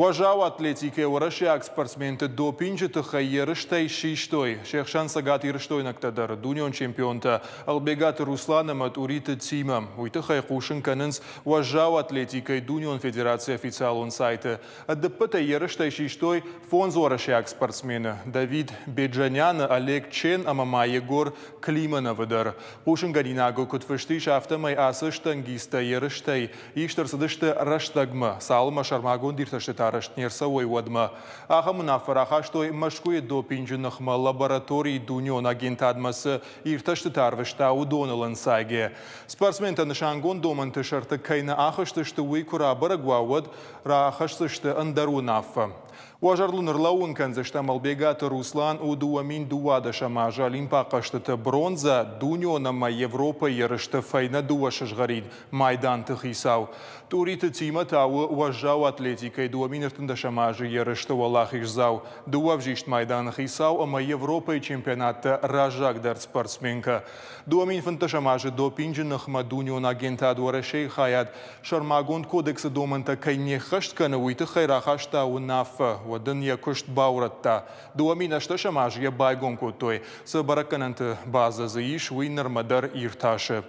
Важау атлетике урашяк спортсменты допинжеты хайерыштай шиштой. Шехшан сагат ирыштой нактадар. Дунион чемпионта Албегат Русланамат уриты тима. Уйты хайқушын канынс важау атлетикой Дунион Федерация официалун сайты. Аддыппыта ерыштай шиштой фон урашяк спортсмены. Давид Беджанян, Олег Чен, Амама Егор Климановыдар. Пушын гадинагу кутфышты шафтамай асыштангиста ерыштай. Иштарсыдышты раштагма. Салма шармагун дирташты Нерсовой водма. Ахамунафараха, что машкует допинженных лабораторий Дунион агентадмасы ирташты тарвышта удонылын сайге. Спортсменты нышангон доманты шарты кайна ахышты, что уйкура барагуавод рахашты андару нафа. Важарлуныр лаун канзышта Албегат Руслан удуамин дуада шамажа олимпақашты бронза Дунионама Европа ерышты файна дуашыш гарид майдан тыхисау. Туриты тима тауы важау атлетикой дуамин иртында шамажы ерышты валахишзау. Дуавжишт майдан хисау, ама Европа и чемпионатты ражак дар спортсменка. Дуамин фынта шамажы допинженных ма Дунион агента дуарашей хаят. Шармагон кодексы доманта кайне хаштка уйты хайрахашта унафа. Вадын якушт бауратта. Дуамин ашта шамажы я байгон кутой. Сабаракананты база заиш уйнар мадар ирташы.